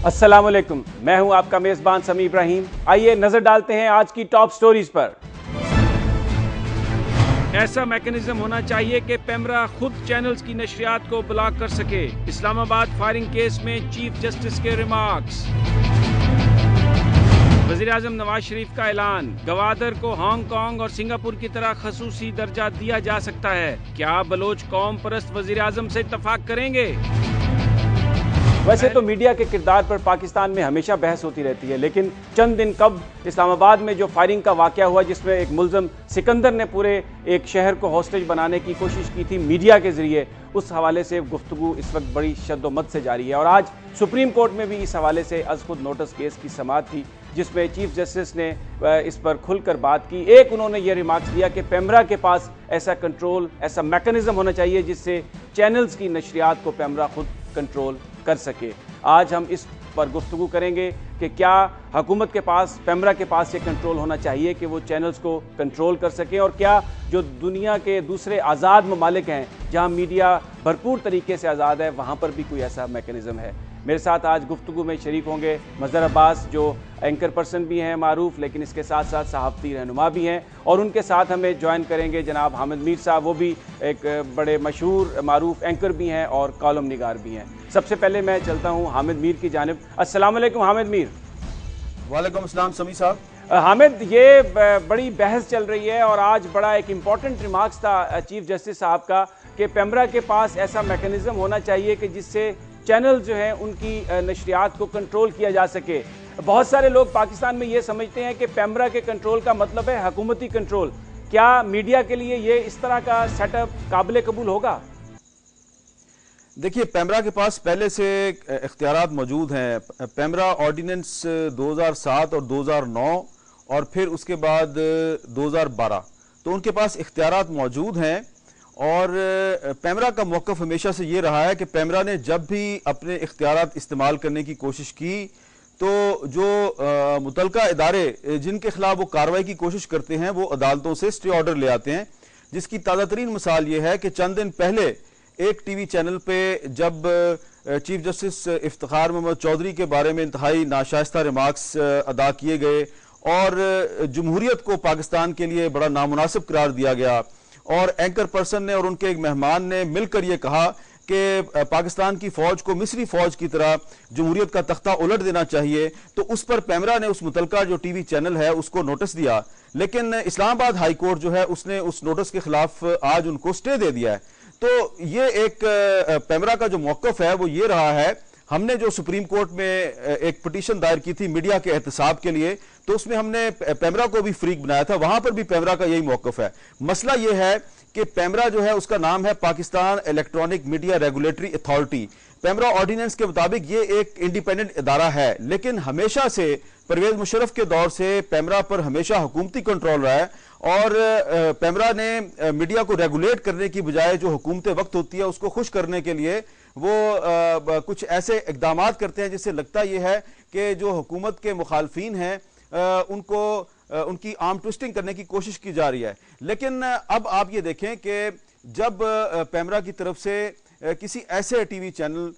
अस्सलामुअलैकुम, मैं हूं आपका मेज़बान समी इब्राहिम। आइए नजर डालते हैं आज की टॉप स्टोरीज पर। ऐसा मैकेनिज्म होना चाहिए कि पेमरा खुद चैनल्स की नशरियात को ब्लॉक कर सके। इस्लामाबाद फायरिंग केस में चीफ जस्टिस के रिमार्क्स। वज़ीर-ए-आज़म नवाज शरीफ का ऐलान, गवादर को हांगकांग और सिंगापुर की तरह खसूसी दर्जा दिया जा सकता है। क्या बलोच कौम परस्त वज़ीर-ए-आज़म से इत्तफाक करेंगे? वैसे तो मीडिया के किरदार पर पाकिस्तान में हमेशा बहस होती रहती है, लेकिन चंद दिन कब इस्लामाबाद में जो फायरिंग का वाकया हुआ जिसमें एक मुल्ज़म सिकंदर ने पूरे एक शहर को हॉस्टेज बनाने की कोशिश की थी मीडिया के जरिए, उस हवाले से गुफ्तगू इस वक्त बड़ी शद्दोमत से जारी है। और आज सुप्रीम कोर्ट में भी इस हवाले से अज खुद नोटिस केस की समाअत थी जिसमें चीफ जस्टिस ने इस पर खुलकर बात की। एक उन्होंने ये रिमार्क्स दिया कि पेमरा के पास ऐसा कंट्रोल, ऐसा मैकेनिज्म होना चाहिए जिससे चैनल्स की नशरियात को पेमरा खुद कंट्रोल कर सके। आज हम इस पर गुफ्तगू करेंगे कि क्या हुकूमत के पास, पेमरा के पास ये कंट्रोल होना चाहिए कि वो चैनल्स को कंट्रोल कर सके, और क्या जो दुनिया के दूसरे आज़ाद ममालिक हैं जहां मीडिया भरपूर तरीके से आज़ाद है वहां पर भी कोई ऐसा मैकेनिज्म है। मेरे साथ आज गुफ्तगू में शरीक होंगे मज़हर अब्बास, जो एंकर पर्सन भी हैं मारूफ, लेकिन इसके साथ साथ सहाफ़ती रहनुमा भी हैं, और उनके साथ हमें ज्वाइन करेंगे जनाब हामिद मीर साहब, वो भी एक बड़े मशहूर मारूफ एंकर भी हैं और कॉलम निगार भी हैं। सबसे पहले मैं चलता हूँ हामिद मीर की जानिब। अस्सलाम वालेकुम हामिद मीर। वालेकुम अस्सलाम समी साहब। हामिद, ये बड़ी बहस चल रही है और आज बड़ा एक इम्पॉर्टेंट रिमार्क्स था चीफ जस्टिस साहब का कि पेमरा के पास ऐसा मैकेनिज्म होना चाहिए कि जिससे चैनल जो हैं उनकी नशरियात को कंट्रोल किया जा सके। बहुत सारे लोग पाकिस्तान में ये समझते हैं कि पेमरा के कंट्रोल का मतलब है हुकूमती कंट्रोल। क्या मीडिया के लिए ये इस तरह का सेटअप काबिल कबूल होगा? देखिए, पेमरा के पास पहले से इख्तियारात मौजूद हैं। पेमरा ऑर्डिनेंस 2007 और 2009 और फिर उसके बाद 2012, तो उनके पास इख्तियारात मौजूद हैं। और पेमरा का मौक़िफ़ हमेशा से ये रहा है कि पेमरा ने जब भी अपने इख्तियारात इस्तेमाल करने की कोशिश की तो जो मुतलका इदारे जिनके खिलाफ वो कार्रवाई की कोशिश करते हैं वो अदालतों से स्टे ऑर्डर ले आते हैं, जिसकी ताज़ा तरीन मिसाल ये है कि चंद दिन पहले एक टीवी चैनल पे जब चीफ जस्टिस इफ्तिखार मोहम्मद चौधरी के बारे में इंतहाई नाशाइस्ता रिमार्क्स अदा किए गए और जमहूरियत को पाकिस्तान के लिए बड़ा नामुनासिब करार दिया गया, और एंकर पर्सन ने और उनके एक मेहमान ने मिलकर ये कहा कि पाकिस्तान की फौज को मिस्री फौज की तरह जमहूरियत का तख्ता उलट देना चाहिए, तो उस पर पेमरा ने उस मुतलका जो टीवी चैनल है उसको नोटिस दिया। लेकिन इस्लामाबाद हाई कोर्ट जो है उसने उस नोटिस के खिलाफ आज उनको स्टे दे दिया है। तो ये एक पेमरा का जो मौक़िफ़ है वो ये रहा है। हमने जो सुप्रीम कोर्ट में एक पिटीशन दायर की थी मीडिया के एहतसाब के लिए, तो उसमें हमने पेमरा को भी फ्रीक बनाया था, वहां पर भी पेमरा का यही मौक़िफ़ है। मसला यह है कि पेमरा जो है उसका नाम है Pakistan electronic media regulatory authority. PEMRA ordinance के मुताबिक ये एक इंडिपेंडेंट इदारा है, लेकिन हमेशा से परवेज मुशर्रफ के दौर से पेमरा पर हमेशा हुकूमती कंट्रोल रहा है, और पेमरा ने मीडिया को रेगुलेट करने की बजाय जो हुकूमत वक्त होती है उसको खुश करने के लिए वो कुछ ऐसे इकदाम करते हैं जिससे लगता यह है कि जो हुकूमत के मुखालफीन हैं उनको उनकी आर्म ट्विस्टिंग करने की कोशिश की जा रही है। लेकिन अब आप ये देखें कि जब पेमरा की तरफ से किसी ऐसे टीवी चैनल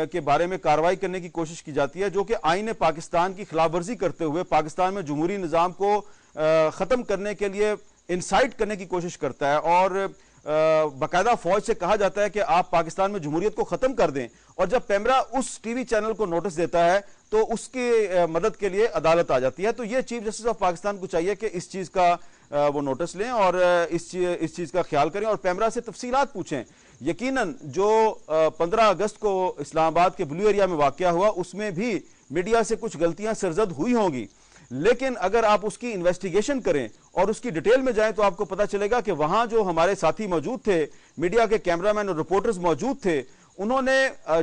के बारे में कार्रवाई करने की कोशिश की जाती है जो कि आईन पाकिस्तान की खिलाफ वर्जी करते हुए पाकिस्तान में जमहूरी निज़ाम को ख़त्म करने के लिए इंसाइट करने की कोशिश करता है, और बाकायदा फौज से कहा जाता है कि आप पाकिस्तान में जमहूरियत को ख़त्म कर दें, और जब पेमरा उस टीवी चैनल को नोटिस देता है तो उसकी मदद के लिए अदालत आ जाती है। तो ये चीफ जस्टिस ऑफ पाकिस्तान को चाहिए कि इस चीज़ का वो नोटिस लें और इस चीज़ का ख्याल करें और पेमरा से तफसीलात पूछें। यकीनन जो 15 अगस्त को इस्लामाबाद के ब्लू एरिया में वाक़या हुआ उसमें भी मीडिया से कुछ गलतियां सरजद हुई होंगी, लेकिन अगर आप उसकी इन्वेस्टिगेशन करें और उसकी डिटेल में जाएं तो आपको पता चलेगा कि वहां जो हमारे साथी मौजूद थे, मीडिया के कैमरामैन और रिपोर्टर्स मौजूद थे, उन्होंने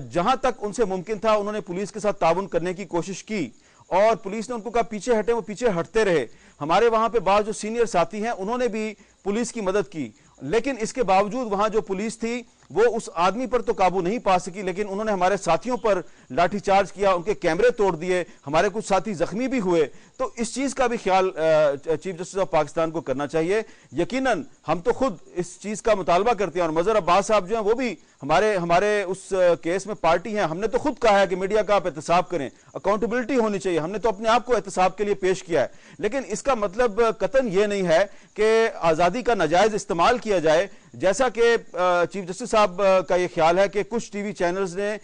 जहां तक उनसे मुमकिन था उन्होंने पुलिस के साथ ताउन करने की कोशिश की, और पुलिस ने उनको कहा पीछे हटे, वो पीछे हटते रहे। हमारे वहां पे बाद जो सीनियर साथी हैं उन्होंने भी पुलिस की मदद की, लेकिन इसके बावजूद वहां जो पुलिस थी वो उस आदमी पर तो काबू नहीं पा सकी, लेकिन उन्होंने हमारे साथियों पर लाठीचार्ज किया, उनके कैमरे तोड़ दिए, हमारे कुछ साथी जख्मी भी हुए। तो इस चीज का भी ख्याल चीफ जस्टिस ऑफ पाकिस्तान को करना चाहिए। यकीनन हम तो खुद इस चीज का मुतालबा करते हैं, और मजहर अब्बास साहब जो हैं वो भी हमारे हमारे उस केस में पार्टी हैं, हमने तो खुद कहा है कि मीडिया का आप एहतसाब करें, अकाउंटेबिलिटी होनी चाहिए, हमने तो अपने आप को एहतसाब के लिए पेश किया है। लेकिन इसका मतलब कतन ये नहीं है कि आज़ादी का नाजायज इस्तेमाल किया जाए, जैसा कि चीफ जस्टिस साहब का ये ख्याल है कि कुछ टीवी चैनल्स ने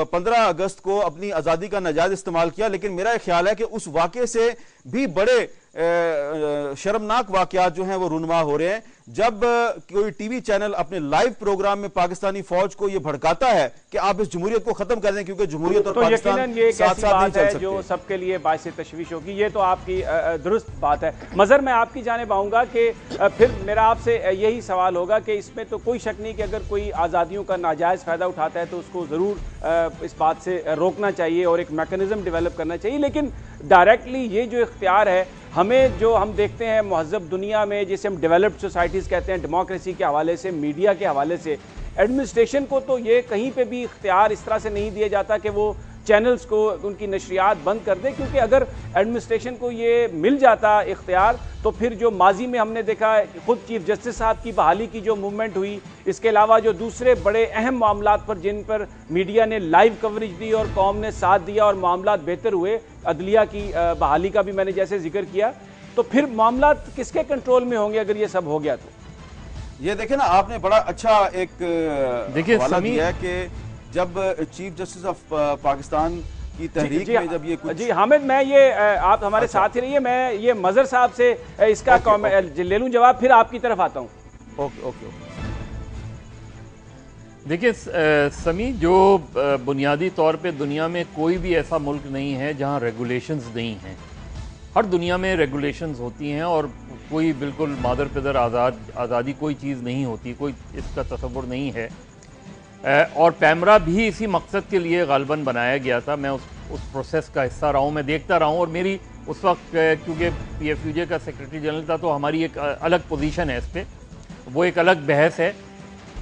15 अगस्त को अपनी आज़ादी का नाजायज इस्तेमाल किया। लेकिन मेरा यह ख्याल है कि उस वाक़े से भी बड़े शर्मनाक वाक़यात जो हैं वो रूनुमा हो रहे हैं, जब कोई टीवी चैनल अपने लाइव प्रोग्राम में पाकिस्तानी फौज को ये भड़काता है कि आप इस जमहूरियत को खत्म कर दें, क्योंकि जमहूरियत और पाकिस्तान ये साथ साथ नहीं चल सकते। जो सबके लिए बाइस तशवीश होगी, ये तो आपकी दुरुस्त बात है। मजहर, मैं आपकी जानिब आऊंगा कि फिर मेरा आपसे यही सवाल होगा कि इसमें तो कोई शक नहीं कि अगर कोई आज़ादियों का नाजायज़ फ़ायदा उठाता है तो उसको ज़रूर इस बात से रोकना चाहिए और एक मैकेनिज्म डेवलप करना चाहिए। लेकिन डायरेक्टली ये जो इख्तियार है, हमें जो हम देखते हैं महज़ब दुनिया में, जिसे हम डेवलप्ड सोसाइटीज़ कहते हैं, डेमोक्रेसी के हवाले से, मीडिया के हवाले से, एडमिनिस्ट्रेशन को तो ये कहीं पे भी इख्तियार इस तरह से नहीं दिया जाता कि वो चैनल्स को उनकी नशरियात बंद कर दे, क्योंकि अगर एडमिनिस्ट्रेशन को ये मिल जाता इख्तियार तो फिर जो माजी में हमने देखा, खुद चीफ जस्टिस साहब की बहाली की जो मूवमेंट हुई, इसके अलावा जो दूसरे बड़े अहम मामलात पर जिन पर मीडिया ने लाइव कवरेज दी और कौम ने साथ दिया और मामलात बेहतर हुए, अदलिया की बहाली का भी मैंने जैसे जिक्र किया, तो फिर मामलात किसके कंट्रोल में होंगे अगर ये सब हो गया तो? ये देखें ना, आपने बड़ा अच्छा एक हवाला दिया है कि जब चीफ जस्टिस ऑफ पाकिस्तान की तहरीक में जब ये कुछ... जी हामिद, मैं ये आप हमारे साथ ही रहिए, मैं ये मजहर साहब से इसका ले लूं जवाब, फिर आपकी तरफ आता हूं। ओके। देखिए समी, जो बुनियादी तौर पे दुनिया में कोई भी ऐसा मुल्क नहीं है जहां रेगुलेशंस नहीं हैं। हर दुनिया में रेगुलेशंस होती हैं और कोई बिल्कुल मादर पिदर आज़ादी कोई चीज़ नहीं होती, कोई इसका तसव्वुर नहीं है। और पैमरा भी इसी मकसद के लिए गालबन बनाया गया था। मैं उस प्रोसेस का हिस्सा रहा हूँ, मैं देखता रहा हूँ, और मेरी उस वक्त क्योंकि PFUJ का सेक्रेटरी जनरल था तो हमारी एक अलग पोजीशन है इस पर, वो एक अलग बहस है।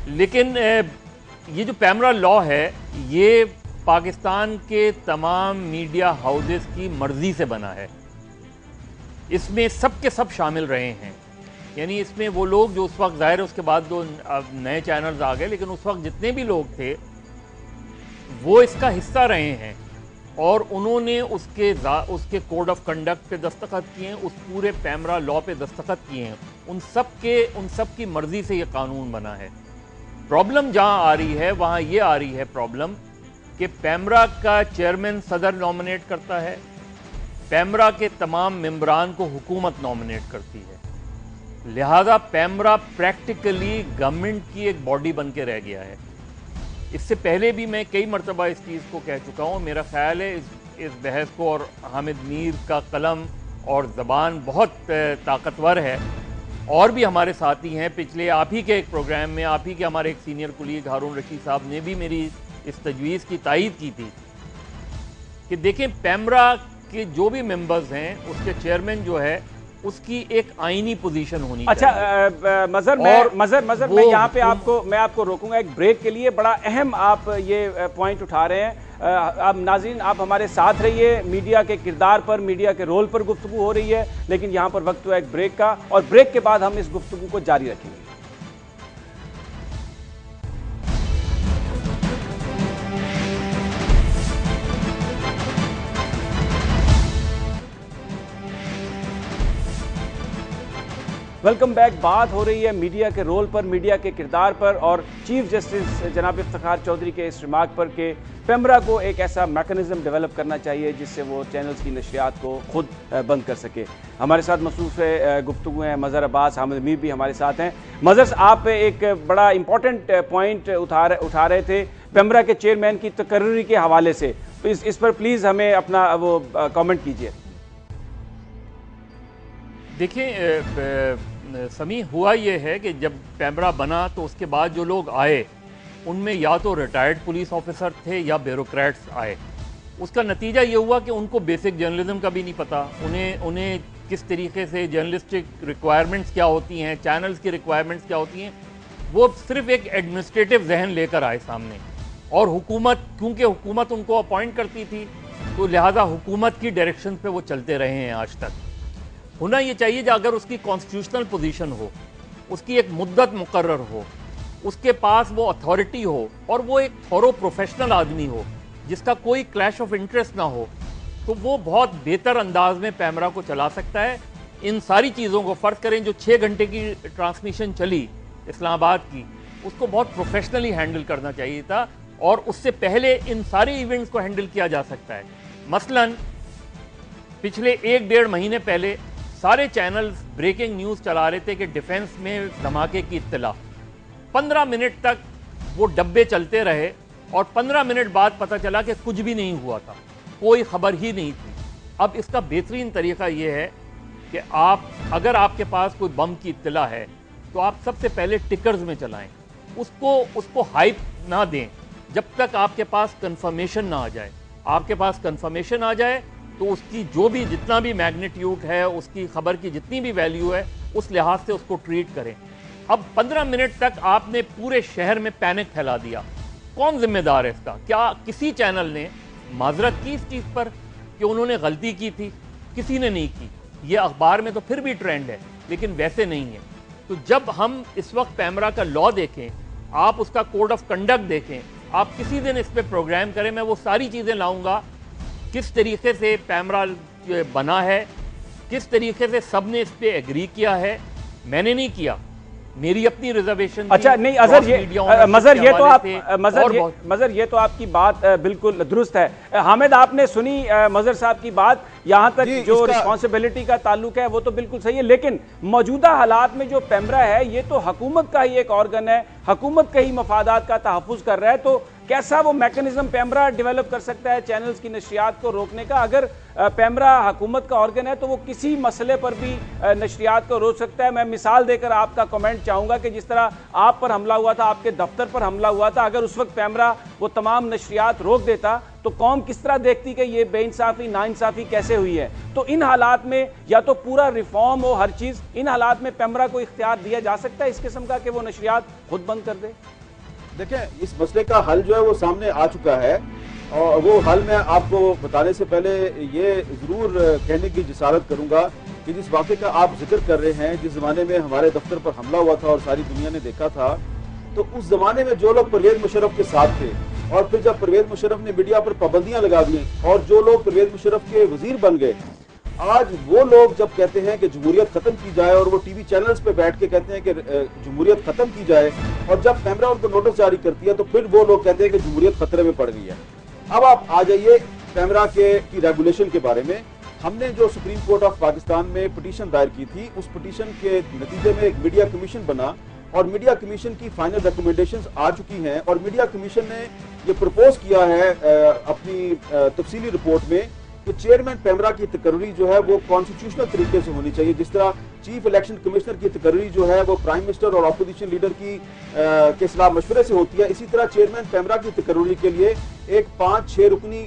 लेकिन ये जो पैमरा लॉ है ये पाकिस्तान के तमाम मीडिया हाउसेस की मर्जी से बना है। इसमें सब के सब शामिल रहे हैं, यानी इसमें वो लोग जो उस वक्त, ज़ाहिर है उसके बाद दो नए चैनल्स आ गए, लेकिन उस वक्त जितने भी लोग थे वो इसका हिस्सा रहे हैं और उन्होंने उसके कोड ऑफ कंडक्ट पे दस्तखत किए हैं, उस पूरे पैमरा लॉ पे दस्तखत किए हैं। उन सब की मर्जी से ये कानून बना है। प्रॉब्लम जहां आ रही है वहां ये आ रही है प्रॉब्लम कि पैमरा का चेयरमैन सदर नॉमिनेट करता है, पैमरा के तमाम मेंबरान को हुकूमत नॉमिनेट करती है, लिहाजा पैमरा प्रैक्टिकली गवर्नमेंट की एक बॉडी बन के रह गया है। इससे पहले भी मैं कई मरतबा इस चीज़ को कह चुका हूँ। मेरा ख्याल है इस बहस को, और हामिद मीर का कलम और ज़बान बहुत ताकतवर है, और भी हमारे साथी हैं। पिछले आप ही के एक प्रोग्राम में आप ही के हमारे एक सीनियर कुलीग हारून रशीद साहब ने भी मेरी इस तजवीज़ की तायीद की थी कि देखें, पैमरा के जो भी मेंबर्स हैं उसके चेयरमैन जो है उसकी एक आईनी पोजीशन होनी अच्छा, चाहिए। मजहर मैं यहाँ पे आपको रोकूंगा एक ब्रेक के लिए। बड़ा अहम आप ये पॉइंट उठा रहे हैं। अब नाज़रीन, आप हमारे साथ रहिए। मीडिया के किरदार पर, मीडिया के रोल पर गुफ्तगू हो रही है, लेकिन यहाँ पर वक्त हुआ एक ब्रेक का, और ब्रेक के बाद हम इस गुफ्तगू को जारी रखेंगे। Welcome back. बात हो रही है मीडिया के रोल पर, मीडिया के किरदार पर, और चीफ जस्टिस जनाब इफ्तिखार चौधरी के इस रिमार्क पर कि पैमरा को एक ऐसा मैकेनिज्म डेवलप करना चाहिए जिससे वो चैनल्स की नशरियात को खुद बंद कर सके। हमारे साथ मसरूफ़ गुफ्तगू हैं मजहर अब्बास, हामिद मीर भी हमारे साथ हैं। मजहर, आप एक बड़ा इंपॉर्टेंट पॉइंट उठा रहे थे पैमरा के चेयरमैन की तकर्री के हवाले से, तो इस पर प्लीज़ हमें अपना वो कॉमेंट कीजिए। देखिए समी, हुआ ये है कि जब पैमरा बना तो उसके बाद जो लोग आए उनमें या तो रिटायर्ड पुलिस ऑफिसर थे या ब्यूरोक्रेट्स आए। उसका नतीजा ये हुआ कि उनको बेसिक जर्नलिज्म का भी नहीं पता, उन्हें किस तरीके से जर्नलिस्टिक रिक्वायरमेंट्स क्या होती हैं, चैनल्स की रिक्वायरमेंट्स क्या होती हैं, वो सिर्फ एक एडमिनिस्ट्रेटिव जहन लेकर आए सामने। और हुकूमत, क्योंकि हुकूमत उनको अपॉइंट करती थी तो लिहाजा हुकूमत की डायरेक्शन पे वो चलते रहे हैं आज तक। होना ये चाहिए कि अगर उसकी कॉन्स्टिट्यूशनल पोजीशन हो, उसकी एक मुद्दत मुकर्रर हो, उसके पास वो अथॉरिटी हो और वो एक थोरो प्रोफेशनल आदमी हो जिसका कोई क्लैश ऑफ इंटरेस्ट ना हो, तो वो बहुत बेहतर अंदाज में पैमरा को चला सकता है। इन सारी चीज़ों को फ़र्ज करें, जो 6 घंटे की ट्रांसमिशन चली इस्लामाबाद की, उसको बहुत प्रोफेशनली हैंडल करना चाहिए था और उससे पहले इन सारे इवेंट्स को हैंडल किया जा सकता है। मसलन पिछले 1-1.5 महीने पहले सारे चैनल्स ब्रेकिंग न्यूज़ चला रहे थे कि डिफेंस में धमाके की इत्तला। 15 मिनट तक वो डब्बे चलते रहे और 15 मिनट बाद पता चला कि कुछ भी नहीं हुआ था, कोई खबर ही नहीं थी। अब इसका बेहतरीन तरीका ये है कि आप, अगर आपके पास कोई बम की इत्तला है तो आप सबसे पहले टिकर्स में चलाएं, उसको हाइप ना दें जब तक आपके पास कंफर्मेशन ना आ जाए। आपके पास कंफर्मेशन आ जाए तो उसकी जो भी, जितना भी मैग्नीट्यूड है, उसकी खबर की जितनी भी वैल्यू है, उस लिहाज से उसको ट्रीट करें। अब 15 मिनट तक आपने पूरे शहर में पैनिक फैला दिया, कौन जिम्मेदार है इसका? क्या किसी चैनल ने माजरत की इस चीज़ पर कि उन्होंने गलती की थी? किसी ने नहीं की। ये अखबार में तो फिर भी ट्रेंड है, लेकिन वैसे नहीं है। तो जब हम इस वक्त पैमरा का लॉ देखें, आप उसका कोड ऑफ कंडक्ट देखें, आप किसी दिन इस पर प्रोग्राम करें, मैं वो सारी चीज़ें लाऊंगा, किस तरीके से पैमरा बना है, किस तरीके से सब ने इस पर एग्री किया है। मैंने नहीं किया, मेरी अपनी रिजर्वेशन। अच्छा नहीं अजहर, ये मजहर ये तो आप मजहर ये तो आपकी बात बिल्कुल दुरुस्त है। हामिद, आपने सुनी मजहर साहब की बात, यहाँ तक जो रिस्पॉन्सिबिलिटी का ताल्लुक है वो तो बिल्कुल सही है, लेकिन मौजूदा हालात में जो पैमरा है ये तो हुकूमत का ही एक ऑर्गन है, हुकूमत के ही मफादात का तहफ़्फ़ुज़ कर रहा है। तो कैसा वो मैकेनिज्म पैमरा डेवलप कर सकता है चैनल्स की नशरियात को रोकने का? अगर पैमरा हुकूमत का ऑर्गन है तो वो किसी मसले पर भी नशरियात को रोक सकता है। मैं मिसाल देकर आपका कमेंट चाहूँगा कि जिस तरह आप पर हमला हुआ था, आपके दफ्तर पर हमला हुआ था, अगर उस वक्त पैमरा वो तमाम नशरियात रोक देता तो कौम किस तरह देखती कि ये बेइंसाफ़ी नाइंसाफ़ी कैसे हुई है? तो इन हालात में या तो पूरा रिफॉर्म हो, हर चीज़, इन हालात में पैमरा को इख्तियार दिया जा सकता है इस किस्म का कि वो नशरियात खुद बंद कर दे? देखें, इस मसले का हल जो है वो सामने आ चुका है और वो हल मैं आपको बताने से पहले ये ज़रूर कहने की जिसारत करूंगा कि जिस वाक़े का आप जिक्र कर रहे हैं, जिस ज़माने में हमारे दफ्तर पर हमला हुआ था और सारी दुनिया ने देखा था, तो उस ज़माने में जो लोग परवेज़ मुशर्रफ के साथ थे और फिर जब परवेज़ मुशर्रफ ने मीडिया पर पाबंदियां लगा दी और जो लोग परवेज़ मुशर्रफ के वजीर बन गए, आज वो लोग जब कहते हैं कि जमहूरियत खत्म की जाए और वो टीवी चैनल्स पे बैठ के कहते हैं कि जमहूरियत खत्म की जाए, और जब पैमरा उनको नोटिस जारी करती है तो फिर वो लोग कहते हैं कि जमहूरियत खतरे में पड़ गई है। अब आप आ जाइए पैमरा की रेगुलेशन के बारे में। हमने जो सुप्रीम कोर्ट ऑफ पाकिस्तान में पिटीशन दायर की थी, उस पिटीशन के नतीजे में एक मीडिया कमीशन बना और मीडिया कमीशन की फाइनल रिकमेंडेशंस आ चुकी हैं और मीडिया कमीशन ने ये प्रपोज किया है अपनी तफसीली रिपोर्ट में कि चेयरमैन पैमरा की तकर्री जो है वो कॉन्स्टिट्यूशनल तरीके से होनी चाहिए। जिस तरह चीफ इलेक्शन कमिश्नर की तकर्री जो है वो प्राइम मिनिस्टर और अपोजिशन लीडर की के सलाह मशवरे से होती है, इसी तरह चेयरमैन पैमरा की तकर्री के लिए एक 5-6 रुकनी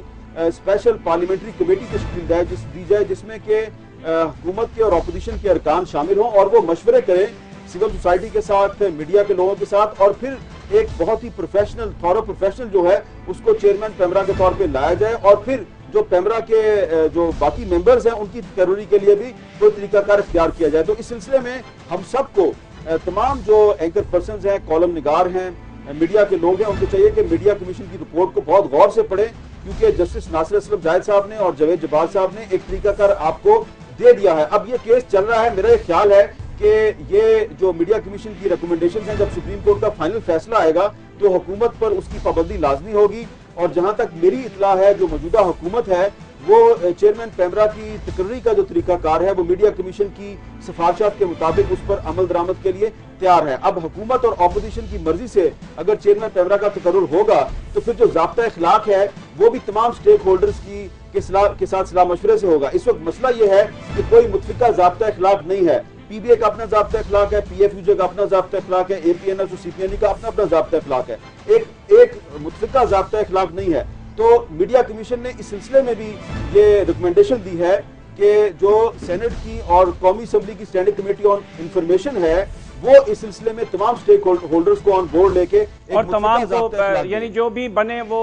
स्पेशल पार्लियामेंट्री कमेटी तश्कील दी जाए जिसमें कि हुकूमत के और अपोजिशन के अरकान शामिल हों और वो मशवरे करें सिविल सोसाइटी के साथ, मीडिया के लोगों के साथ, और फिर एक बहुत ही प्रोफेशनल, थॉरो प्रोफेशनल जो है उसको चेयरमैन पैमरा के तौर पे लाया जाए और फिर जो पैमरा के जो बाकी मेंबर्स हैं उनकी तकर्री के लिए भी कोई तरीकाकार इख्तियार किया जाए। तो इस सिलसिले में हम सबको, तमाम जो एंकर पर्सन्स हैं, कॉलम निगार हैं, मीडिया के लोग हैं, उनको चाहिए कि मीडिया कमीशन की रिपोर्ट को बहुत गौर से पढ़ें, क्योंकि जस्टिस नासिर असलम जायद साहब ने और जावेद जब्बार साहब ने एक तरीकाकार आपको दे दिया है। अब ये केस चल रहा है, मेरा ये ख्याल है कि ये जो मीडिया कमीशन की रिकमेंडेशन है, जब सुप्रीम कोर्ट का फाइनल फैसला आएगा तो हुकूमत पर उसकी पाबंदी लाजमी होगी। और जहां तक मेरी इतला है, जो मौजूदा हुकूमत है वो चेयरमैन पैमरा की तकर्री का जो तरीकाकार है वो मीडिया कमीशन की सिफारिशात के मुताबिक उस पर अमल दरामद के लिए तैयार है। अब हुकूमत और अपोजिशन की मर्जी से अगर चेयरमैन पैमरा का तकर्रुर होगा तो फिर जो ज़ाब्ता इखलाक है वो भी तमाम स्टेक होल्डर्स के साथ सलाह मशवरे से होगा। इस वक्त मसला ये है कि कोई मुतफिका ज़ाब्ता इखलाक नहीं है। पीबीए का अपना ज़ाब्ता इखलाक है, पीएफयूजे का अपना ज़ाब्ता इखलाक है, एपीएनएस और सीपीएनई का अपना ज़ाब्ता इखलाक है। एक मुतफिका ज़ाब्ता इखलाक नहीं है। तो मीडिया कमीशन ने इस सिलसिले में भी ये रिकमेंडेशन दी है कि जो सेनेट की और कौमी असम्बली की स्टैंडिंग कमेटी ऑन इंफॉर्मेशन है वो इस सिलसिले में तमाम स्टेक होल्डर्स को ऑन बोर्ड लेके और तमाम को, यानी जो भी बने वो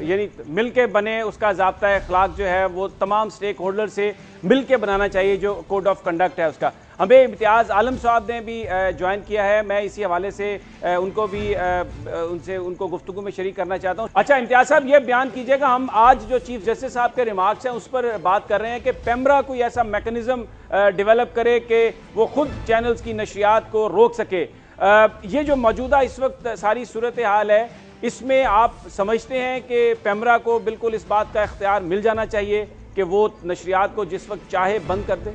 यानी मिल के बने, उसका ज़ाब्ता इखलाक जो है वो तमाम स्टेक होल्डर से मिल के बनाना चाहिए, जो कोड ऑफ कंडक्ट है उसका। हमें इम्तियाज़ आलम साहब ने भी ज्वाइन किया है। मैं इसी हवाले से उनको भी उनको गुफ्तगू में शरीक करना चाहता हूँ। अच्छा इम्तियाज़ साहब, ये बयान कीजिएगा, हम आज जो चीफ जस्टिस साहब के रिमार्क्स हैं उस पर बात कर रहे हैं कि पेमरा कोई ऐसा मैकेनिज्म डिवेलप करे कि वो खुद चैनल्स की नशरियात को रोक सके। ये जो मौजूदा इस वक्त सारी सूरत हाल है, इसमें आप समझते हैं कि पेमरा को बिल्कुल इस बात का इख्तियार मिल जाना चाहिए कि वो नशरियात को जिस वक्त चाहे बंद कर दे?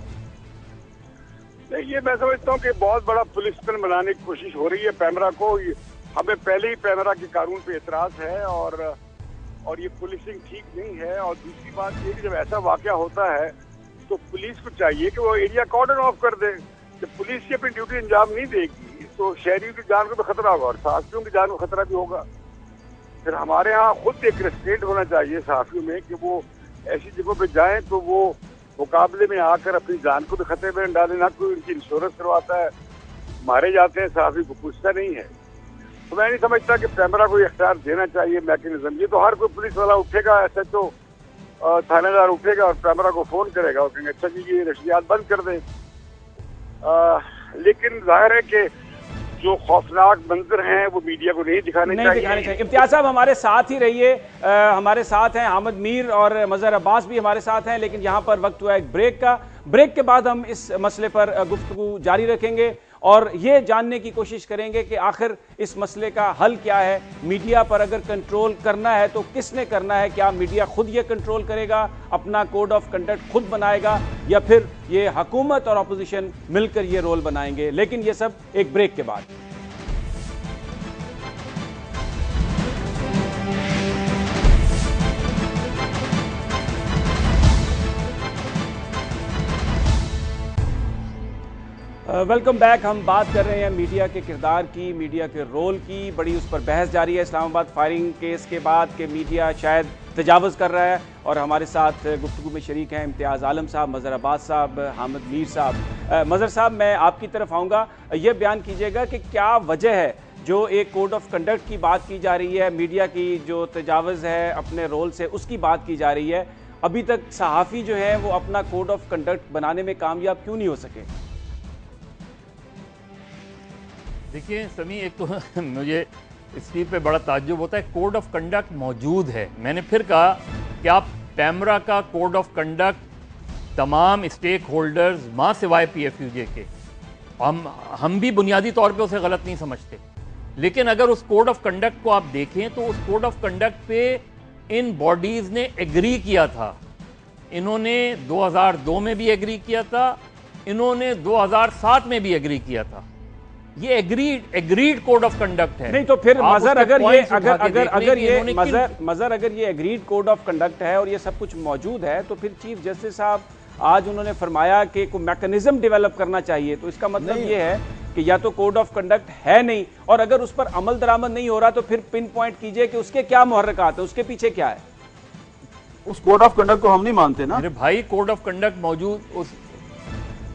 नहीं, ये मैं समझता हूँ कि बहुत बड़ा पुलिस पिन बनाने की कोशिश हो रही है पेमरा को। हमें पहले ही पेमरा के कानून पे एतराज है और ये पुलिसिंग ठीक नहीं है। और दूसरी बात ये कि जब ऐसा वाकया होता है तो पुलिस को चाहिए कि वो एरिया कॉर्डन ऑफ कर दे। जब पुलिस ये अपनी ड्यूटी अंजाम नहीं देगी तो शहरियों की जान को भी खतरा होगा और सहाफियों की जान को खतरा भी होगा। फिर हमारे यहाँ खुद एक रेस्ट्रेंट होना चाहिए सहाफियों में कि वो ऐसी जगहों पे जाएं तो वो मुकाबले में आकर अपनी जान को भी खतरे में डालें। ना कोई उनकी इंश्योरेंस करवाता है, मारे जाते हैं, सहाफी को पूछता नहीं है। तो मैं नहीं समझता कि पेमरा को इख्तियार देना चाहिए मैकेनिज्म। ये तो हर कोई पुलिस वाला उठेगा, SHO थानेदार उठेगा और पेमरा को फोन करेगा और कहेंगे अच्छा जी ये नशरियात बंद कर दें। लेकिन जाहिर है कि जो खौफनाक मंजर हैं वो मीडिया को नहीं दिखाने चाहिए। इम्तियाज साहब हमारे साथ ही रहिए, हमारे साथ हैं हामिद मीर और मजहर अब्बास भी हमारे साथ हैं, लेकिन यहाँ पर वक्त हुआ एक ब्रेक का। ब्रेक के बाद हम इस मसले पर गुफ्तगू जारी रखेंगे और ये जानने की कोशिश करेंगे कि आखिर इस मसले का हल क्या है। मीडिया पर अगर कंट्रोल करना है तो किसने करना है? क्या मीडिया खुद ये कंट्रोल करेगा, अपना कोड ऑफ कंडक्ट खुद बनाएगा, या फिर ये हुकूमत और अपोजिशन मिलकर ये रोल बनाएंगे? लेकिन ये सब एक ब्रेक के बाद। Welcome back. हम बात कर रहे हैं मीडिया के किरदार की, मीडिया के रोल की। बड़ी उस पर बहस जारी है इस्लामाबाद फायरिंग केस के बाद कि मीडिया शायद तजावज़ कर रहा है। और हमारे साथ गुफ्तगू में शरीक हैं इम्तियाज़ आलम साहब, मजहर अब्बास साहब, हामिद मीर साहब। मजहर साहब, मैं आपकी तरफ आऊँगा। ये बयान कीजिएगा कि क्या वजह है जो एक कोड ऑफ कंडक्ट की बात की जा रही है, मीडिया की जो तजावज़ है अपने रोल से उसकी बात की जा रही है, अभी तक सहाफ़ी जो है वो अपना कोड ऑफ कंडक्ट बनाने में कामयाब क्यों नहीं हो सके? देखिए समी, एक तो मुझे इस चीज़ पे बड़ा ताज्जुब होता है, कोड ऑफ कंडक्ट मौजूद है। मैंने फिर कहा कि आप पेमरा का कोड ऑफ कंडक्ट तमाम स्टेक होल्डर्स मां सिवाय PFUJ के, हम भी बुनियादी तौर पे उसे गलत नहीं समझते, लेकिन अगर उस कोड ऑफ कंडक्ट को आप देखें तो उस कोड ऑफ कंडक्ट पे इन बॉडीज़ ने एग्री किया था। इन्होंने 2002 में भी एग्री किया था, इन्होंने 2007 में भी एग्री किया था। ये एग्रीड कोड ऑफ कंडक्ट है। नहीं तो फिर मजहर अगर ये एग्रीड कोड ऑफ कंडक्ट है और ये सब कुछ मौजूद है तो फिर चीफ जस्टिस साहब आज उन्होंने फरमाया कि कोई मैकेनिज्म डेवलप करना चाहिए, तो इसका मतलब ये है कि या तो कोड ऑफ कंडक्ट है नहीं, और अगर उस पर अमल दरामद नहीं हो रहा तो फिर पिन पॉइंट कीजिए कि उसके क्या मुहर्रिकात है, उसके पीछे क्या है। उस कोड ऑफ कंडक्ट को हम नहीं मानते ना। अरे भाई, कोड ऑफ कंडक्ट मौजूद उस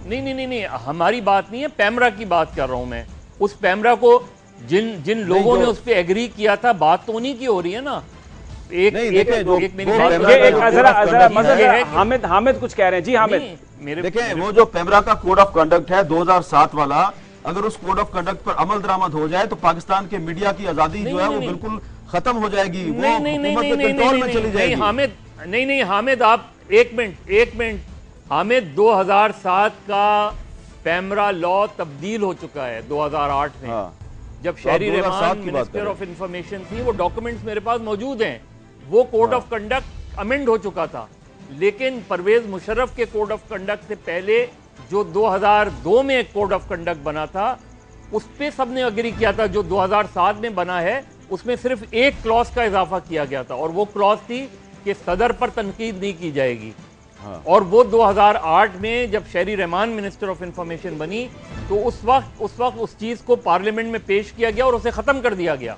नहीं, हमारी बात नहीं है, पेमरा की बात कर रहा हूं मैं। उस पेमरा को जिन लोगों ने उस पे एग्री किया था, बात तो उन्हीं की हो रही है ना। हामिद कुछ कह रहे हैं। जी हामिद, देखें वो जो पेमरा का कोड ऑफ कंडक्ट है 2007 वाला, अगर उस कोड ऑफ कंडक्ट पर अमल दरामद हो जाए तो पाकिस्तान के मीडिया की आजादी जो है वो बिल्कुल खत्म हो जाएगी, वो हुकूमत के कंट्रोल में चली जाएगी। हामिद, नहीं हामिद, आप एक मिनट हामिद, 2007 का पेमरा लॉ तब्दील हो चुका है 2008 में। जब शहरी रहमान मिनिस्टर ऑफ इंफॉर्मेशन थी, वो डॉक्यूमेंट्स मेरे पास मौजूद हैं। वो कोड ऑफ कंडक्ट अमेंड हो चुका था, लेकिन परवेज मुशर्रफ के कोड ऑफ कंडक्ट से पहले जो 2002 में एक कोड ऑफ कंडक्ट बना था, उस पर सबने अग्री किया था। जो 2007 में बना है उसमें सिर्फ एक क्लॉज का इजाफा किया गया था, और वो क्लॉज थी कि सदर पर तनकीद नहीं की जाएगी। और वो 2008 में जब शहरी रहमान मिनिस्टर ऑफ इंफॉर्मेशन बनी तो उस वक्त उस चीज को पार्लियामेंट में पेश किया गया और उसे खत्म कर दिया गया।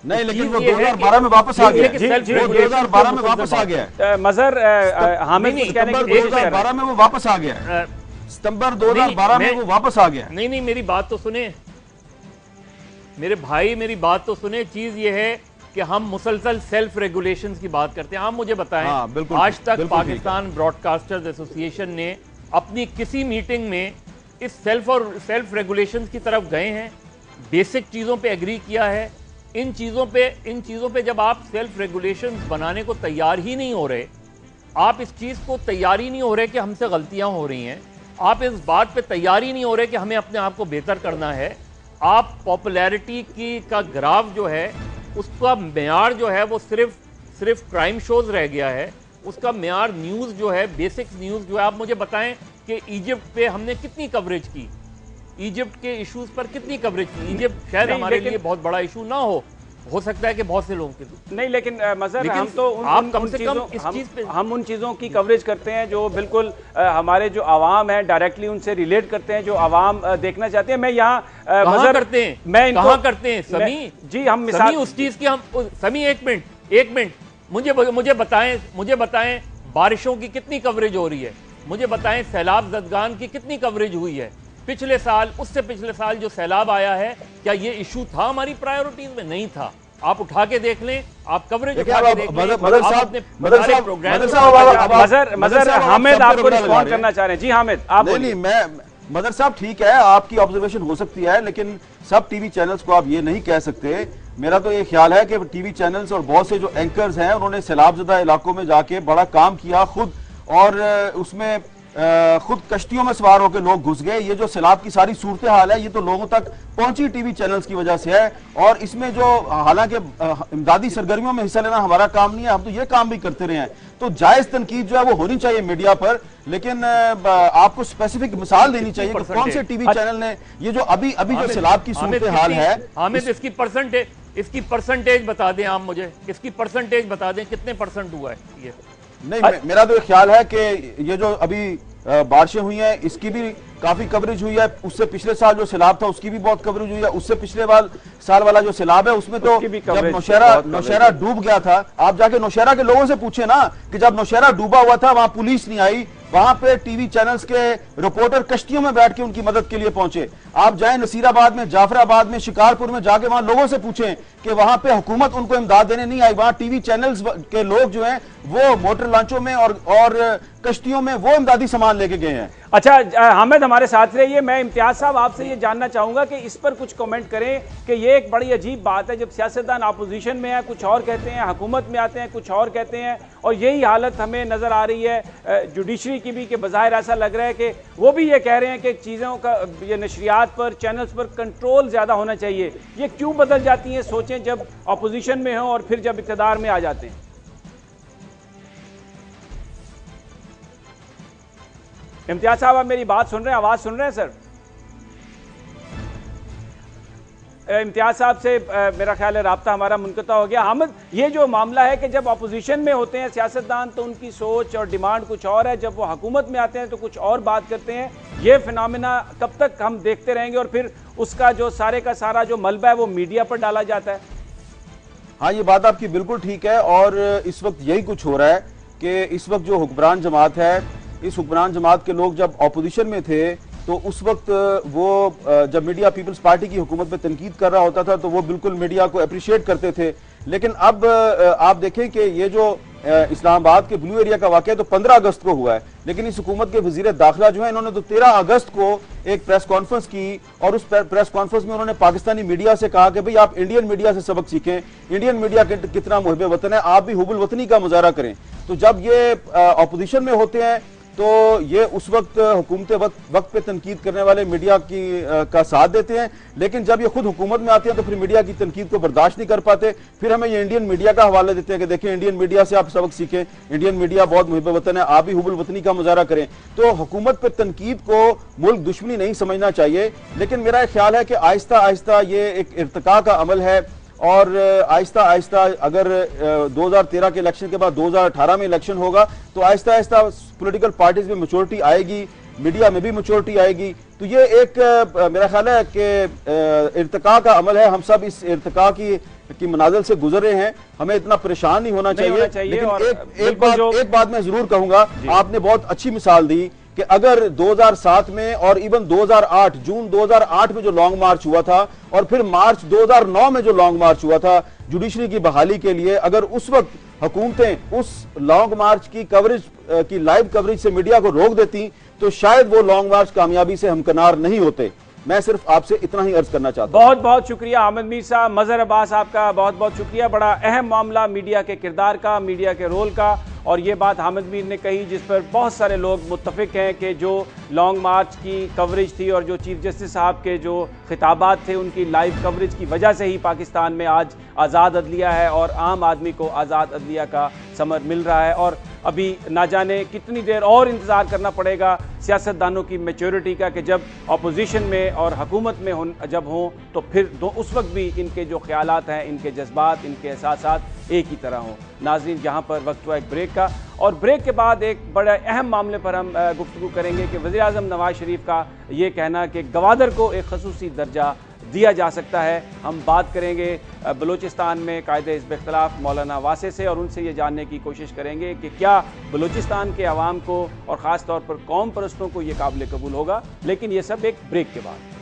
नहीं, लेकिन वो 2012 में वापस आ गया। 2012 में वापस आ गया। मजहर हामिद 2012 में वो वापस आ गया, सितंबर 2012 में वो वापस आ गया। नहीं, मेरी बात तो सुने मेरे भाई, मेरी बात तो सुने। चीज ये है कि हम मुसलसल सेल्फ रेगुलेशन की बात करते हैं। आप मुझे बताएं, आज तक पाकिस्तान ब्रॉडकास्टर्स एसोसिएशन ने अपनी किसी मीटिंग में इस सेल्फ रेगुलेशन की तरफ गए हैं, बेसिक चीज़ों पे एग्री किया है। इन चीज़ों पे जब आप सेल्फ रेगुलेशन बनाने को तैयार ही नहीं हो रहे, आप इस चीज़ को तैयार ही नहीं हो रहे कि हमसे गलतियां हो रही हैं, आप इस बात पे तैयार ही नहीं हो रहे कि हमें अपने आप को बेहतर करना है, आप पॉपुलैरिटी का ग्राफ जो है उसका मेयार जो है वो सिर्फ क्राइम शोज रह गया है। उसका मेयार न्यूज़ जो है, बेसिक न्यूज़ जो है, आप मुझे बताएं कि इजिप्ट पे हमने कितनी कवरेज की, इजिप्ट के इश्यूज पर कितनी कवरेज की। इजिप्ट शायद हमारे लिए बहुत बड़ा इशू ना हो सकता है कि बहुत से लोगों के लिए नहीं, लेकिन मजहर हम तो हम उन चीज़ों की कवरेज करते हैं जो बिल्कुल हमारे जो आवाम है डायरेक्टली उनसे रिलेट करते हैं, जो आवाम देखना चाहते हैं। मैं यहाँ कहाँ करते हैं, मैं कहाँ करते हैं समी जी, हम मिसाल उस चीज़ की हम समी एक मिनट मुझे बताएं बारिशों की कितनी कवरेज हो रही है, मुझे बताएं सैलाब ज़दगान की कितनी कवरेज हुई है। पिछले साल, उससे पिछले साल जो सैलाब आया है, क्या ये इशू था हमारी प्रायोरिटीज में? नहीं था। आप उठा के देख लें, आप कवरेज उठा के देख लें। मजहर हामिद आपको रिस्पॉन्ड करना चाह रहे हैं। जी हामिद, आप नहीं, मैं मदर साहब ठीक है, आपकी ऑब्जर्वेशन हो सकती है, लेकिन सब टीवी चैनल्स को आप ये नहीं कह सकते। मेरा तो ये ख्याल है कि टीवी चैनल्स और बहुत से जो एंकर्स हैं उन्होंने सैलाबज़दा इलाकों में जाके बड़ा काम किया खुद, और उसमें खुद कश्तियों में सवार होकर लोग घुस गए। ये जो सैलाब की सारी सूरत हाल है ये तो लोगों तक पहुंची टीवी चैनल्स की वजह से है, और इसमें जो हालांकि इमदादी सरगर्मियों में हिस्सा लेना हमारा काम नहीं है, हम तो ये काम भी करते रहे हैं। तो जायज तनकीद जो है वो होनी चाहिए मीडिया पर, लेकिन आपको स्पेसिफिक मिसाल देनी चाहिए कि कौन से टीवी चैनल ने ये जो अभी जो सैलाब की सूरत हाल है। हामिद, इसकी परसेंटेज बता दें आप मुझे, इसकी परसेंटेज बता दें कितने परसेंट हुआ है ये? नहीं, मेरा तो ख्याल है कि ये जो अभी बारिशें हुई हैं इसकी भी काफी कवरेज हुई है। उससे पिछले साल जो सैलाब था उसकी भी बहुत कवरेज हुई है। उससे पिछले साल वाला जो सैलाब है उसमें तो जब नौशहरा डूब गया था, आप जाके नौशहरा के लोगों से पूछे ना कि जब नौशहरा डूबा हुआ था वहां पुलिस नहीं आई, वहां पे टीवी चैनल्स के रिपोर्टर कश्तियों में बैठ के उनकी मदद के लिए पहुंचे। आप जाएं नसीराबाद में, जाफराबाद में, शिकारपुर में, जाके वहां लोगों से पूछें कि वहां पे हुकूमत उनको इमदाद देने नहीं आई। वहां टीवी चैनल्स के लोग जो हैं वो मोटर लॉन्चों में और कश्तियों में वो इमदादी सामान लेके गए हैं। अच्छा हामिद, हमारे साथ रहिए। मैं इम्तियाज साहब आपसे ये जानना चाहूंगा कि इस पर कुछ कमेंट करें कि ये एक बड़ी अजीब बात है जब सियासतदान अपोजिशन में है कुछ और कहते हैं, हुकूमत में आते हैं कुछ और कहते हैं, और यही हालत हमें नजर आ रही है जुडिशरी की भी, कि बज़ाहिर ऐसा लग रहा है कि वो भी ये कह रहे हैं कि चीज़ों का ये नशरियात पर, चैनल्स पर कंट्रोल ज़्यादा होना चाहिए। ये क्यों बदल जाती हैं सोचें जब अपोजिशन में हो और फिर जब इक़्तिदार में आ जाते हैं? इम्तियाज साहब, आप मेरी बात सुन रहे हैं, आवाज़ सुन रहे हैं सर? इम्तियाज साहब से मेरा ख्याल है राब्ता हमारा मुनक़ता हो गया। हामिद, ये जो मामला है कि जब अपोजिशन में होते हैं सियासतदान तो उनकी सोच और डिमांड कुछ और है, जब वो हुकूमत में आते हैं तो कुछ और बात करते हैं, ये फिनोमेना कब तक हम देखते रहेंगे और फिर उसका जो सारे का सारा जो मलबा है वो मीडिया पर डाला जाता है? हाँ, ये बात आपकी बिल्कुल ठीक है, और इस वक्त यही कुछ हो रहा है कि इस वक्त जो हुक्मरान जमात है, इस हुक्मरान जमात के लोग जब अपोजिशन में थे तो उस वक्त वो जब मीडिया पीपल्स पार्टी की हुकूमत पे तनकीद कर रहा होता था तो वो बिल्कुल मीडिया को अप्रिशिएट करते थे। लेकिन अब आप देखें कि ये जो इस्लामाबाद के ब्लू एरिया का वाकया तो 15 अगस्त को हुआ है, लेकिन इस हुकूमत के वजीर दाखिला जो है इन्होंने तो 13 अगस्त को एक प्रेस कॉन्फ्रेंस की, और उस प्रेस कॉन्फ्रेंस में उन्होंने पाकिस्तानी मीडिया से कहा कि भाई आप इंडियन मीडिया से सबक सीखें, इंडियन मीडिया कितना मुहिब वतन है, आप भी हुबुल वतनी का मुजाहरा करें। तो जब ये अपोजिशन में होते हैं तो ये उस वक्त हुकूमत वक्त पे तनकीद करने वाले मीडिया का साथ देते हैं, लेकिन जब ये खुद हुकूमत में आते हैं तो फिर मीडिया की तनकीद को बर्दाश्त नहीं कर पाते, फिर हमें ये इंडियन मीडिया का हवाला देते हैं कि देखें इंडियन मीडिया से आप सबक सीखें, इंडियन मीडिया बहुत मुहिब वतन है, आप भी हुबुल वतनी का मुजाहरा करें। तो हुकूमत पर तनकीद को मुल्क दुश्मनी नहीं समझना चाहिए, लेकिन मेरा ख्याल है कि आहिस्ता आहिस्ता ये एक इर्तिका का अमल है, और आहिस्ता आहिस्ता अगर 2013 के इलेक्शन के बाद 2018 में इलेक्शन होगा तो आहिस्ता आहिस्ता पॉलिटिकल पार्टीज में मैच्योरिटी आएगी, मीडिया में भी मैच्योरिटी आएगी। तो ये एक मेरा ख्याल है कि इर्तिका का अमल है, हम सब इस इर्तिका की मनाजिल से गुजर रहे हैं, हमें इतना परेशान नहीं होना चाहिए। लेकिन एक बात मैं जरूर कहूंगा, आपने बहुत अच्छी मिसाल दी कि अगर 2007 में और इवन 2008 जून 2008 में जो लॉन्ग मार्च हुआ था और फिर मार्च 2009 में जो लॉन्ग मार्च हुआ था जुडिशरी की बहाली के लिए, अगर उस वक्त हुकूमतें उस लॉन्ग मार्च की कवरेज की लाइव कवरेज से मीडिया को रोक देती तो शायद वो लॉन्ग मार्च कामयाबी से हमकनार नहीं होते। मैं सिर्फ आपसे इतना ही अर्ज करना चाहता हूं। बहुत बहुत शुक्रिया अहमद मीर साहब। मजहर अब्बास आपका बहुत बहुत शुक्रिया। बड़ा अहम मामला मीडिया के किरदार का, मीडिया के रोल का, और ये बात अहमद मीर ने कही जिस पर बहुत सारे लोग मुत्तफिक हैं कि जो लॉन्ग मार्च की कवरेज थी और जो चीफ जस्टिस साहब के जो खिताबात थे उनकी लाइव कवरेज की वजह से ही पाकिस्तान में आज आज़ाद अदलिया है और आम आदमी को आज़ाद अदलिया का समर मिल रहा है। और अभी ना जाने कितनी देर और इंतज़ार करना पड़ेगा सियासतदानों की मैच्योरिटी का कि जब अपोजिशन में और हुकूमत में जब हों तो फिर उस वक्त भी इनके जो ख्यालात हैं, इनके जज्बात, इनके एहसासात एक ही तरह हों। नाज़रीन, जहाँ पर वक्त हुआ एक ब्रेक का, और ब्रेक के बाद एक बड़े अहम मामले पर हम गुफ्तगू करेंगे कि वज़ीर आज़म नवाज शरीफ का ये कहना कि गवादर को एक खसूसी दर्जा दिया जा सकता है। हम बात करेंगे बलूचिस्तान में कायदे हिज़्ब इख्तिलाफ मौलाना वासे से और उनसे ये जानने की कोशिश करेंगे कि क्या बलूचिस्तान के अवाम को और ख़ास तौर पर कौम परस्तों को ये काबिल कबूल होगा। लेकिन ये सब एक ब्रेक के बाद।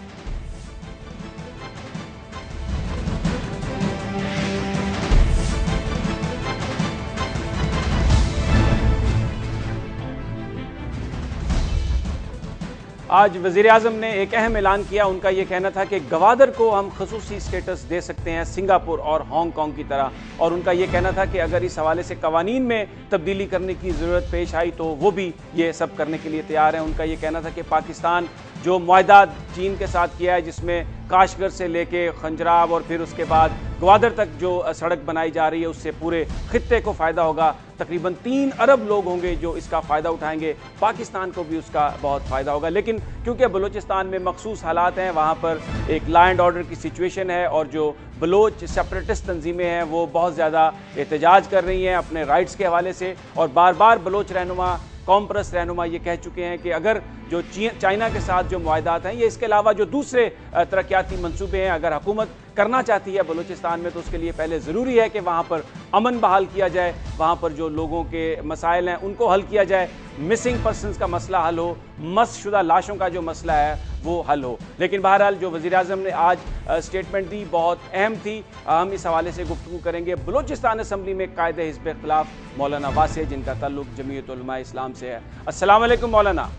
आज वज़ीर आज़म ने एक अहम ऐलान किया। उनका यह कहना था कि गवादर को हम खसूसी स्टेटस दे सकते हैं सिंगापुर और हांगकांग की तरह, और उनका यह कहना था कि अगर इस हवाले से कवानीन में तब्दीली करने की ज़रूरत पेश आई तो वो भी ये सब करने के लिए तैयार हैं। उनका यह कहना था कि पाकिस्तान जो मुआहदा चीन के साथ किया है, जिसमें काशगर से लेके खंजराब और फिर उसके बाद ग्वादर तक जो सड़क बनाई जा रही है, उससे पूरे खित्ते को फ़ायदा होगा। तकरीबन 3 अरब लोग होंगे जो इसका फ़ायदा उठाएंगे, पाकिस्तान को भी उसका बहुत फ़ायदा होगा। लेकिन क्योंकि बलूचिस्तान में मखसूस हालात हैं, वहाँ पर एक लॉ एंड ऑर्डर की सिचुएशन है और जो बलोच सेपरेटिस्ट तंजीमें हैं वो बहुत ज़्यादा एहतजाज कर रही हैं अपने राइट्स के हवाले से, और बार बार बलोच रहनुमा, कौम परस्त रहनुमा ये कह चुके हैं कि अगर जो चाइना के साथ जो मुआहदात हैं, ये इसके अलावा जो दूसरे तरक्याती मंसूबे हैं, अगर हुकूमत करना चाहती है बलूचिस्तान में तो उसके लिए पहले ज़रूरी है कि वहाँ पर अमन बहाल किया जाए, वहाँ पर जो लोगों के मसाइल हैं उनको हल किया जाए, मिसिंग पर्सनस का मसला हल हो, मस्शुदा लाशों का जो मसला है वो हल हो। लेकिन बहरहाल जो वज़ीर आज़म ने आज स्टेटमेंट दी बहुत अहम थी। हम इस हवाले से गुफ्तगू करेंगे बलूचिस्तान असम्बली में कायदे हिज़्ब इख्तिलाफ मौलाना वासे, जिनका ताल्लुक जमीयत उलमा इस्लाम से है। अस्सलाम वालेकुम मौलाना।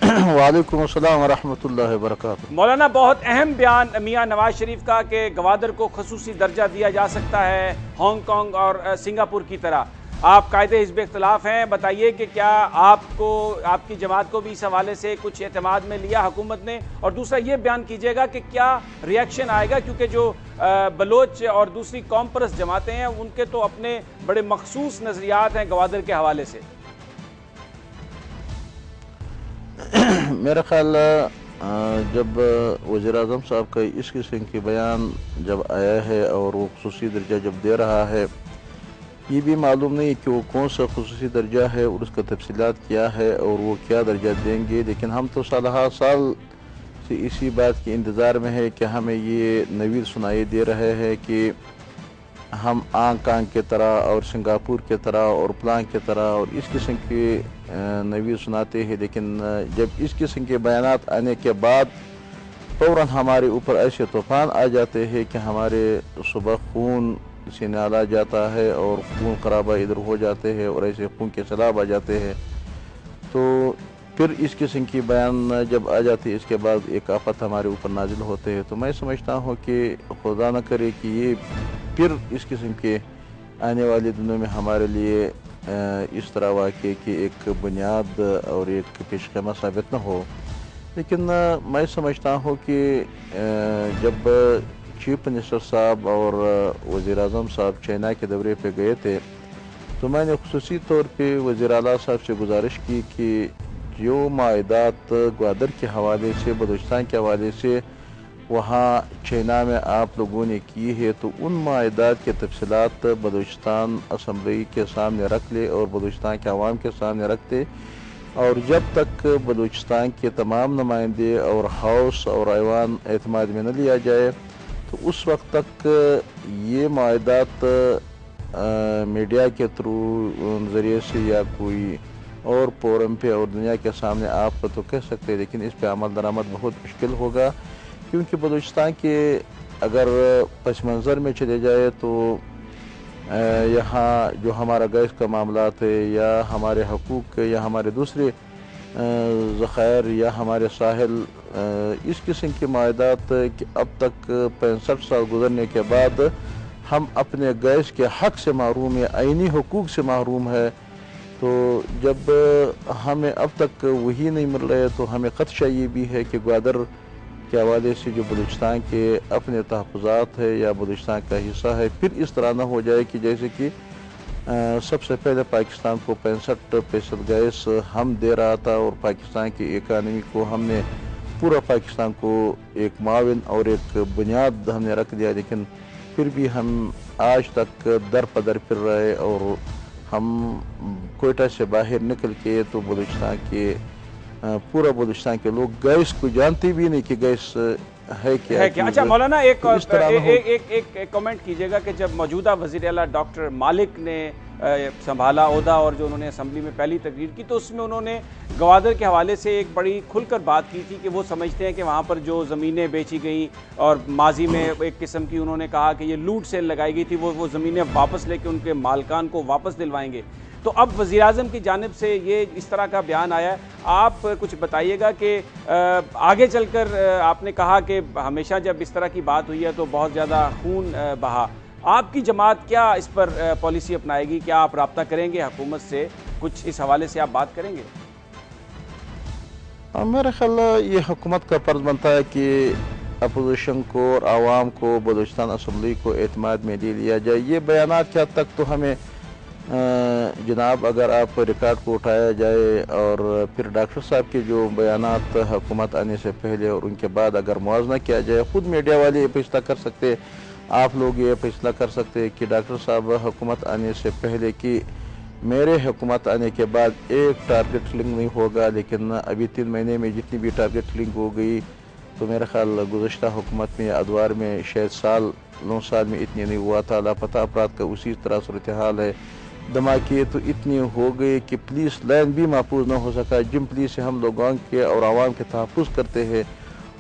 वालेकुम अस्सलाम व रहमतुल्लाहि व बरकातुहू। मौलाना, बहुत अहम बयान मियाँ नवाज शरीफ का कि गवादर को खसूसी दर्जा दिया जा सकता है हांगकांग और सिंगापुर की तरह। आप कायदे हिज़्ब इख्तिलाफ हैं, बताइए कि क्या आपको, आपकी जमात को भी इस हवाले से कुछ एतमाद में लिया हुकूमत ने, और दूसरा ये बयान कीजिएगा कि क्या रिएक्शन आएगा, क्योंकि जो बलोच और दूसरी कौम परस्त जमातें हैं उनके तो अपने बड़े मखसूस नज़रियात हैं गवादर के हवाले से। मेरा ख्याल जब वज़ीर आज़म साहब का इस किस्म के बयान जब आया है और वो खुसूसी दर्जा जब दे रहा है, ये भी मालूम नहीं कि वो कौन सा खुसूसी दर्जा है और उसका तफसीलात क्या है और वो क्या दर्जा देंगे। लेकिन हम तो साल से इसी बात के इंतज़ार में है कि हमें ये नवीद सुनाई दे रहे हैं कि हम हांगकांग के तरह और सिंगापुर के तरह और प्लान के तरह और इस किस्म के नवीद सुनाते हैं। लेकिन जब इस किस्म के बयानात आने के बाद फ़ौरन हमारे ऊपर ऐसे तूफ़ान आ जाते हैं कि हमारे सुबह खून से नाला जाता है और खून खराबा इधर हो जाते हैं और ऐसे खून के सैलाब आ जाते हैं। तो फिर इस किस्म की बयान जब आ जाती है, इसके बाद एक आफत हमारे ऊपर नाजिल होते हैं। तो मैं समझता हूँ कि खुदा न करे कि ये फिर इस किस्म के आने वाले दिनों में हमारे लिए इस तरह वाक़े की एक बुनियाद और एक पेशखमा साबित न हो। लेकिन मैं समझता हूँ कि जब चीफ मिनिस्टर साहब और वज़ीर आज़म साहब चाइना के दौरे पे गए थे तो मैंने खुसूसी तौर पे वज़ीर आला साहब से गुजारिश की कि जो माहदात ग्वादर के हवाले से, बलूचिस्तान के हवाले से वहाँ चाइना में आप लोगों ने की है, तो उन माहदात के तफसीलात बलूचिस्तान असम्बली के सामने रख ले और बलूचिस्तान के अवाम के सामने रख दे। और जब तक बलूचिस्तान के तमाम नुमाइंदे और हाउस और ऐवान एतमाद में न लिया जाए तो उस वक्त तक ये माहदात मीडिया के थ्रू ज़रिए से या कोई और फोरम पे और दुनिया के सामने आप तो कह सकते हैं, लेकिन इस पे अमल दरामद बहुत मुश्किल होगा, क्योंकि बलूचिस्तान के अगर पस मंज़र में चले जाए तो यहाँ जो हमारा गैस का मामला है या हमारे हकूक़ या हमारे दूसरे ज़ख़ायर या हमारे साहिल, इस किस्म के माहदात कि अब तक 65 साल गुजरने के बाद हम अपने गैस के हक़ से महरूम है, आइनी हकूक़ से महरूम है। तो जब हमें अब तक वही नहीं मिल रहा है तो हमें ख़दशा ये भी है कि ग्वादर के हवाले से जो बलूचिस्तान के अपने तहफ़्फ़ुज़ात है या बलूचिस्तान का हिस्सा है, फिर इस तरह ना हो जाए कि जैसे कि सबसे पहले पाकिस्तान को 65% गैस हम दे रहा था और पाकिस्तान की इकानमी को हमने पूरा पाकिस्तान को एक माविन और एक बुनियाद हमने रख दिया, लेकिन फिर भी हम आज तक दर पदर फिर रहे और हम कोयटा से बाहर निकल के तो बलूचिस्तान के पूरा बलूचिस्तान के लोग गैस को जानते भी नहीं कि गैस है क्या। अच्छा मौलाना, एक कमेंट कीजिएगा कि जब मौजूदा वज़ीर आला डॉक्टर मालिक ने संभाला ओहदा और जो उन्होंने असम्बली में पहली तकरीर की, तो उसमें उन्होंने गवादर के हवाले से एक बड़ी खुलकर बात की थी कि वो समझते हैं कि वहाँ पर जो ज़मीनें बेची गई और माजी में एक किस्म की उन्होंने कहा कि ये लूट सेल लगाई गई थी, वो ज़मीनें वापस लेके उनके मालकान को वापस दिलवाएंगे। तो अब वज़ीर आज़म की जानिब से ये इस तरह का बयान आया है, आप कुछ बताइएगा कि आगे चलकर आपने कहा कि हमेशा जब इस तरह की बात हुई है तो बहुत ज़्यादा खून बहा, आपकी जमात क्या इस पर पॉलिसी अपनाएगी? क्या आप रब्ता करेंगे हुकूमत से? कुछ इस हवाले से आप बात करेंगे? मेरा ख्याल ये हुकूमत का फर्ज बनता है कि अपोजिशन को और आवाम को बलूचिस्तान असम्बली को एतमाद में ले लिया जाए। ये बयान क्या तक तो हमें जनाब अगर आप रिकॉर्ड को उठाया जाए और फिर डॉक्टर साहब के जो बयानात हुकूमत आने से पहले और उनके बाद अगर मुआवजा किया जाए, ख़ुद मीडिया वाले ये फैसला कर सकते, आप लोग ये फैसला कर सकते कि डॉक्टर साहब हुकूमत आने से पहले कि मेरे हुकूमत आने के बाद एक टारगेट फिलिंग नहीं होगा, लेकिन अभी 3 महीने में जितनी भी टारगेट फिलिंग हो गई तो मेरा ख्याल गुज़श्ता हुकूमत में अदवार में शायद 9 साल में इतनी नहीं हुआ था। लापता अफराद का उसी तरह सूरत हाल है। धमाके तो इतनी हो गए कि पुलिस लाइन भी महफूज न हो सका, जिन पुलिस से हम लोगों के और आवाम के तहफ़्फ़ुज़ करते हैं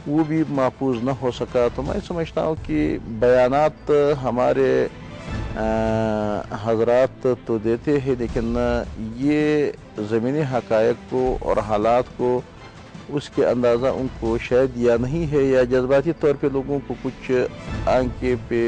वो भी महफूज न हो सका। तो मैं समझता हूँ कि बयानात हमारे हजरात तो देते हैं, लेकिन ये ज़मीनी हक़ाइक़ को और हालात को उसके अंदाज़ा उनको शायद या नहीं है या जज्बाती तौर पे लोगों को कुछ आंखें पे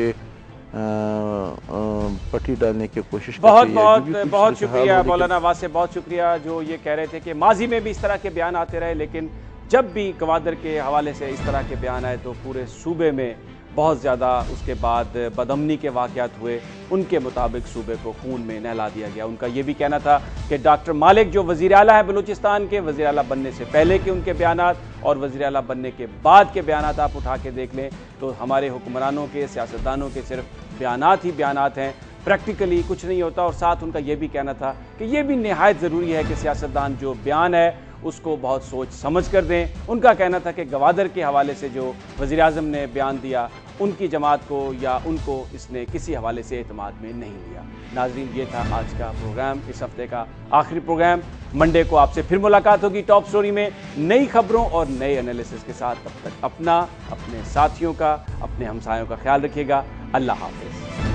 पट्टी डालने की कोशिश बहुत शुक्रिया मौलाना वासे, बहुत शुक्रिया जो ये कह रहे थे कि माजी में भी इस तरह के बयान आते रहे, लेकिन जब भी गवादर के हवाले से इस तरह के बयान आए तो पूरे सूबे में बहुत ज़्यादा उसके बाद बदअमनी के वाक़यात हुए। उनके मुताबिक सूबे को खून में नहला दिया गया। उनका ये भी कहना था कि डॉक्टर मालिक जो वज़ीर आला है बलूचिस्तान के, वज़ीर आला बनने से पहले के उनके बयानात और वज़ीर आला बनने के बाद के बयानात आप उठा के देख लें तो हमारे हुक्मरानों के, सियासतदानों के सिर्फ बयानात ही बयानात हैं, प्रैक्टिकली कुछ नहीं होता। और साथ उनका ये भी कहना था कि ये भी निहायत ज़रूरी है कि सियासतदान जो बयान है उसको बहुत सोच समझ कर दें। उनका कहना था कि गवादर के हवाले से जो वज़ीर आज़म ने बयान दिया उनकी जमात को या उनको इसने किसी हवाले से एतमाद में नहीं लिया। नाज़रीन, ये था आज का प्रोग्राम, इस हफ्ते का आखिरी प्रोग्राम। मंडे को आपसे फिर मुलाकात होगी टॉप स्टोरी में नई खबरों और नए एनालिसिस के साथ। तब तक अपना, अपने साथियों का, अपने हमसायों का ख्याल रखिएगा। अल्लाह हाफ़िज़।